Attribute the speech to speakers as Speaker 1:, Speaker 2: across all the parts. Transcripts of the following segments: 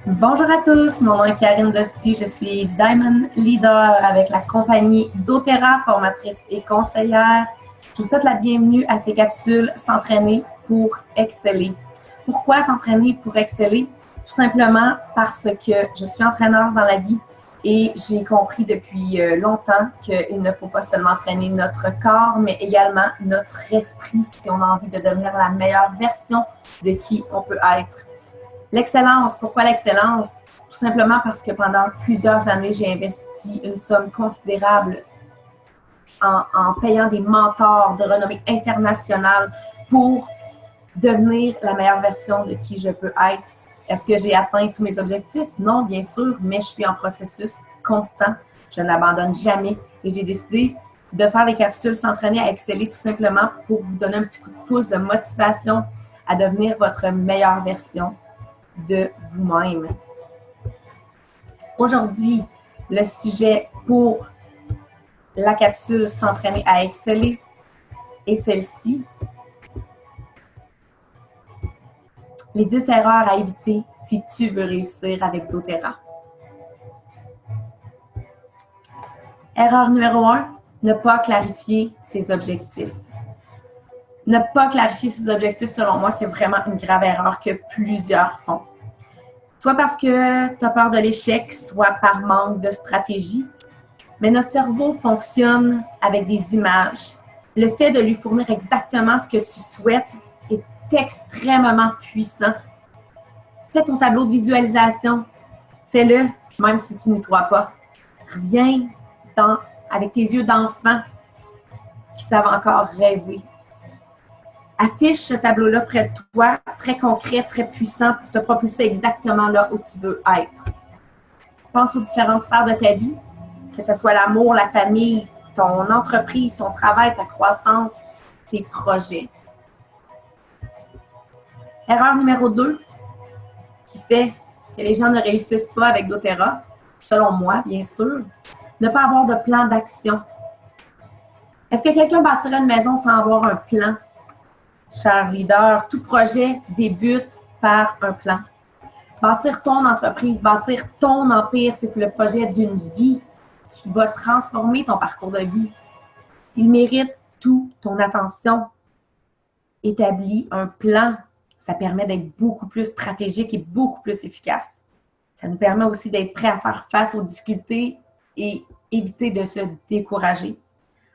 Speaker 1: Bonjour à tous, mon nom est Karine Dosti, je suis Diamond Leader avec la compagnie doTERRA, formatrice et conseillère. Je vous souhaite la bienvenue à ces capsules S'entraîner pour exceller. Pourquoi s'entraîner pour exceller? Tout simplement parce que je suis entraîneur dans la vie et j'ai compris depuis longtemps qu'il ne faut pas seulement entraîner notre corps, mais également notre esprit si on a envie de devenir la meilleure version de qui on peut être. L'excellence, pourquoi l'excellence? Tout simplement parce que pendant plusieurs années, j'ai investi une somme considérable en payant des mentors de renommée internationale pour devenir la meilleure version de qui je peux être. Est-ce que j'ai atteint tous mes objectifs? Non, bien sûr, mais je suis en processus constant. Je n'abandonne jamais et j'ai décidé de faire les capsules S'entraîner à exceller tout simplement pour vous donner un petit coup de pouce de motivation à devenir votre meilleure version de vous-même. Aujourd'hui, le sujet pour la capsule S'entraîner à exceller est celle-ci. Les 10 erreurs à éviter si tu veux réussir avec doTERRA. Erreur numéro 1, ne pas clarifier ses objectifs. Ne pas clarifier ses objectifs, selon moi, c'est vraiment une grave erreur que plusieurs font. Soit parce que tu as peur de l'échec, soit par manque de stratégie. Mais notre cerveau fonctionne avec des images. Le fait de lui fournir exactement ce que tu souhaites est extrêmement puissant. Fais ton tableau de visualisation. Fais-le, même si tu n'y crois pas. Reviens avec tes yeux d'enfant qui savent encore rêver. Affiche ce tableau-là près de toi, très concret, très puissant pour te propulser exactement là où tu veux être. Pense aux différentes sphères de ta vie, que ce soit l'amour, la famille, ton entreprise, ton travail, ta croissance, tes projets. Erreur numéro 2 qui fait que les gens ne réussissent pas avec doTERRA, selon moi, bien sûr, ne pas avoir de plan d'action. Est-ce que quelqu'un bâtirait une maison sans avoir un plan? Cher leader, tout projet débute par un plan. Bâtir ton entreprise, bâtir ton empire, c'est le projet d'une vie qui va transformer ton parcours de vie. Il mérite toute ton attention. Établis un plan. Ça permet d'être beaucoup plus stratégique et beaucoup plus efficace. Ça nous permet aussi d'être prêt à faire face aux difficultés et éviter de se décourager.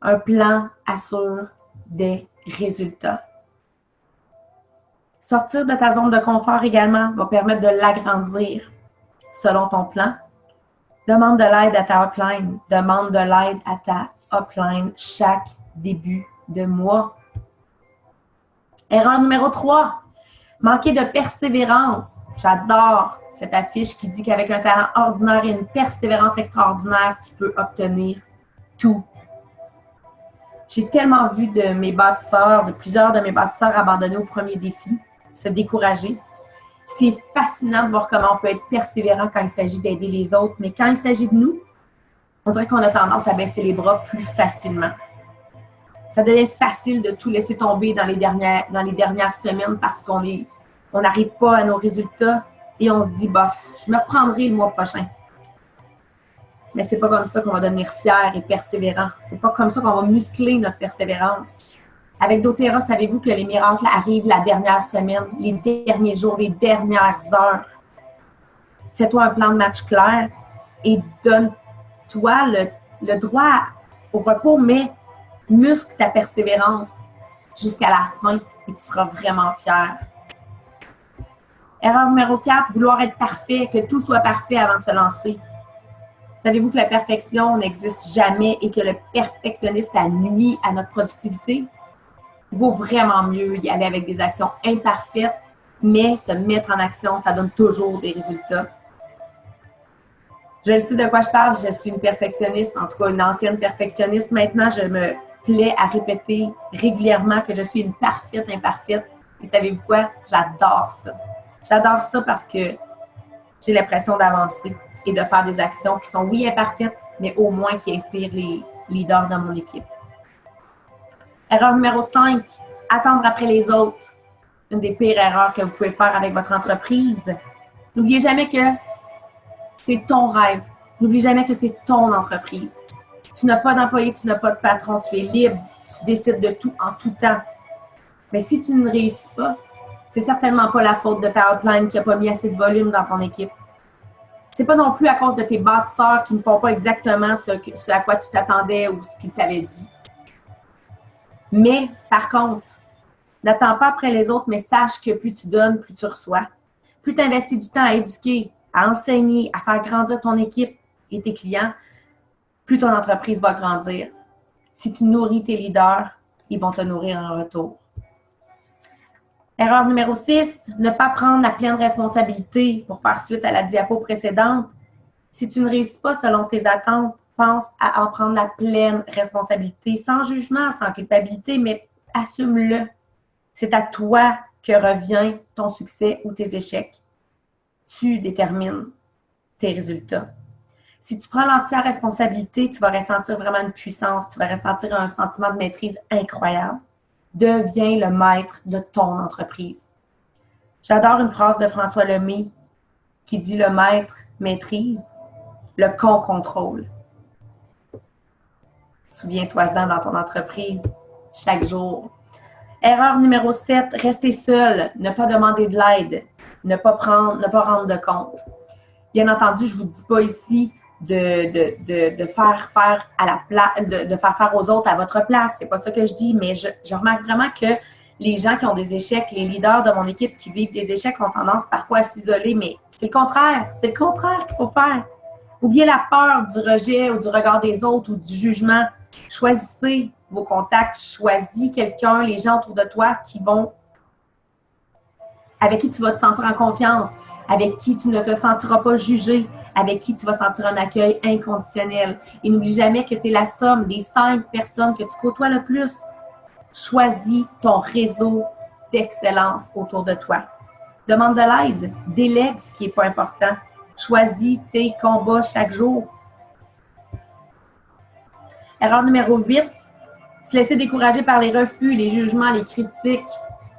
Speaker 1: Un plan assure des résultats. Sortir de ta zone de confort également va permettre de l'agrandir selon ton plan. Demande de l'aide à ta upline. Demande de l'aide à ta upline chaque début de mois. Erreur numéro 3, manquer de persévérance. J'adore cette affiche qui dit qu'avec un talent ordinaire et une persévérance extraordinaire, tu peux obtenir tout. J'ai tellement vu de mes bâtisseurs, de plusieurs de mes bâtisseurs abandonner au premier défi, se décourager. C'est fascinant de voir comment on peut être persévérant quand il s'agit d'aider les autres, mais quand il s'agit de nous, on dirait qu'on a tendance à baisser les bras plus facilement. Ça devient facile de tout laisser tomber dans les dernières semaines parce qu'on n'arrive pas à nos résultats et on se dit, bof, je me reprendrai le mois prochain. Mais c'est pas comme ça qu'on va devenir fier et persévérant. C'est pas comme ça qu'on va muscler notre persévérance. Avec doTERRA, savez-vous que les miracles arrivent la dernière semaine, les derniers jours, les dernières heures. Fais-toi un plan de match clair et donne-toi le droit au repos, mais muscle ta persévérance jusqu'à la fin et tu seras vraiment fier. Erreur numéro 4, vouloir être parfait, que tout soit parfait avant de se lancer. Savez-vous que la perfection n'existe jamais et que le perfectionniste, ça nuit à notre productivité? Il vaut vraiment mieux y aller avec des actions imparfaites, mais se mettre en action, ça donne toujours des résultats. Je sais de quoi je parle, je suis une perfectionniste, en tout cas une ancienne perfectionniste. Maintenant, je me plais à répéter régulièrement que je suis une parfaite imparfaite. Et savez-vous quoi? J'adore ça. J'adore ça parce que j'ai l'impression d'avancer et de faire des actions qui sont, oui, imparfaites, mais au moins qui inspirent les leaders de mon équipe. Erreur numéro 5, attendre après les autres. Une des pires erreurs que vous pouvez faire avec votre entreprise. N'oubliez jamais que c'est ton rêve. N'oublie jamais que c'est ton entreprise. Tu n'as pas d'employé, tu n'as pas de patron, tu es libre, tu décides de tout en tout temps. Mais si tu ne réussis pas, c'est certainement pas la faute de ta upline qui n'a pas mis assez de volume dans ton équipe. C'est pas non plus à cause de tes bâtisseurs qui ne font pas exactement ce à quoi tu t'attendais ou ce qu'ils t'avaient dit. Mais, par contre, n'attends pas après les autres, mais sache que plus tu donnes, plus tu reçois. Plus tu investis du temps à éduquer, à enseigner, à faire grandir ton équipe et tes clients, plus ton entreprise va grandir. Si tu nourris tes leaders, ils vont te nourrir en retour. Erreur numéro 6, ne pas prendre la pleine responsabilité pour faire suite à la diapo précédente. Si tu ne réussis pas selon tes attentes, pense à en prendre la pleine responsabilité, sans jugement, sans culpabilité, mais assume-le. C'est à toi que revient ton succès ou tes échecs. Tu détermines tes résultats. Si tu prends l'entière responsabilité, tu vas ressentir vraiment une puissance, tu vas ressentir un sentiment de maîtrise incroyable. Deviens le maître de ton entreprise. J'adore une phrase de François Lemay qui dit « Le maître maîtrise, le con contrôle ». Souviens-toi-en dans ton entreprise chaque jour. Erreur numéro 7, rester seul, ne pas demander de l'aide, ne pas rendre de compte. Bien entendu, je ne vous dis pas ici de faire faire à la place, de faire faire aux autres à votre place. C'est pas ça que je dis, mais je remarque vraiment que les gens qui ont des échecs, les leaders de mon équipe qui vivent des échecs ont tendance parfois à s'isoler, mais c'est le contraire. C'est le contraire qu'il faut faire. Oubliez la peur du rejet ou du regard des autres ou du jugement. Choisissez vos contacts, choisis quelqu'un, les gens autour de toi avec qui tu vas te sentir en confiance, avec qui tu ne te sentiras pas jugé, avec qui tu vas sentir un accueil inconditionnel. Et n'oublie jamais que tu es la somme des 5 personnes que tu côtoies le plus. Choisis ton réseau d'excellence autour de toi. Demande de l'aide, délègue ce qui n'est pas important. Choisis tes combats chaque jour. Erreur numéro 8, se laisser décourager par les refus, les jugements, les critiques.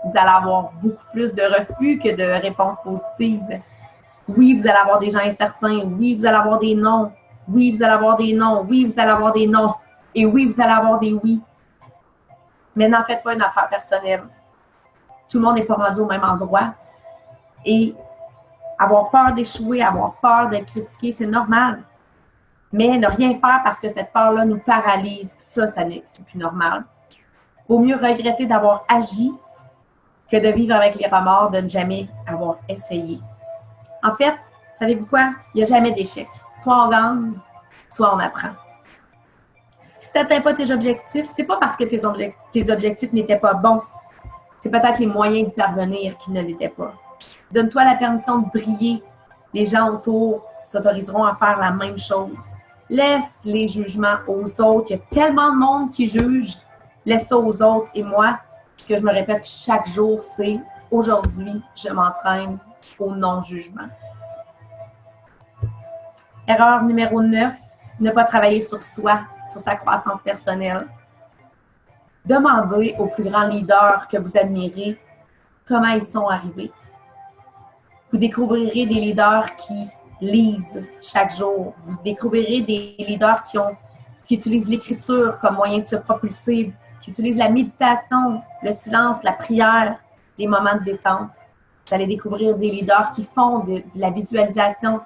Speaker 1: Vous allez avoir beaucoup plus de refus que de réponses positives. Oui, vous allez avoir des gens incertains. Oui, vous allez avoir des non. Oui, vous allez avoir des non. Oui, vous allez avoir des non. Et oui, vous allez avoir des oui. Mais n'en faites pas une affaire personnelle. Tout le monde n'est pas rendu au même endroit. Et avoir peur d'échouer, avoir peur d'être critiqué, c'est normal. Mais ne rien faire parce que cette peur-là nous paralyse, ça c'est plus normal. Vaut mieux regretter d'avoir agi que de vivre avec les remords de ne jamais avoir essayé. En fait, savez-vous quoi? Il n'y a jamais d'échec. Soit on gagne, soit on apprend. Si tu n'atteins pas tes objectifs, c'est pas parce que tes objectifs n'étaient pas bons. C'est peut-être les moyens d'y parvenir qui ne l'étaient pas. Donne-toi la permission de briller. Les gens autour s'autoriseront à faire la même chose. Laisse les jugements aux autres. Il y a tellement de monde qui juge. Laisse ça aux autres. Et moi, ce que je me répète chaque jour, c'est aujourd'hui, je m'entraîne au non-jugement. Erreur numéro 9, ne pas travailler sur soi, sur sa croissance personnelle. Demandez aux plus grands leaders que vous admirez comment ils sont arrivés. Vous découvrirez des leaders qui lisent chaque jour. Vous découvrirez des leaders qui utilisent l'écriture comme moyen de se propulser, qui utilisent la méditation, le silence, la prière, les moments de détente. Vous allez découvrir des leaders qui font de la visualisation,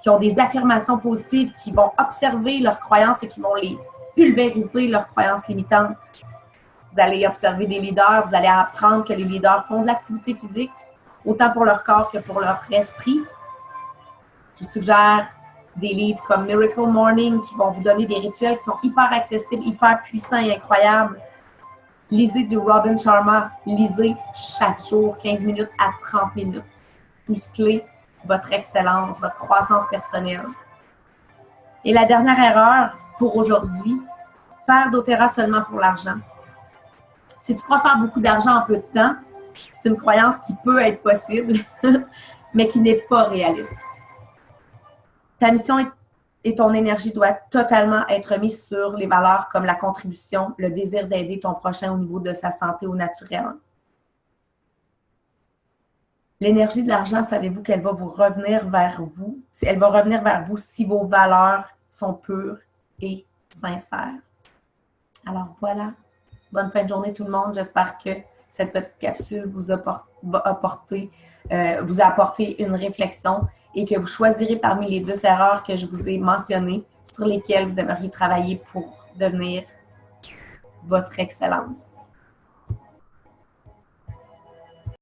Speaker 1: qui ont des affirmations positives, qui vont observer leurs croyances et qui vont les pulvériser, leurs croyances limitantes. Vous allez observer des leaders, vous allez apprendre que les leaders font de l'activité physique, autant pour leur corps que pour leur esprit. Je suggère des livres comme Miracle Morning qui vont vous donner des rituels qui sont hyper accessibles, hyper puissants et incroyables. Lisez du Robin Sharma. Lisez chaque jour 15 minutes à 30 minutes. Musclez votre excellence, votre croissance personnelle. Et la dernière erreur pour aujourd'hui, faire doTERRA seulement pour l'argent. Si tu crois faire beaucoup d'argent en peu de temps, c'est une croyance qui peut être possible, mais qui n'est pas réaliste. Ta mission et ton énergie doivent totalement être mises sur les valeurs comme la contribution, le désir d'aider ton prochain au niveau de sa santé au naturel. L'énergie de l'argent, savez-vous qu'elle va vous revenir vers vous? Elle va revenir vers vous si vos valeurs sont pures et sincères. Alors voilà. Bonne fin de journée tout le monde. J'espère que cette petite capsule vous a apporté une réflexion et que vous choisirez parmi les 10 erreurs que je vous ai mentionnées sur lesquelles vous aimeriez travailler pour devenir votre excellence.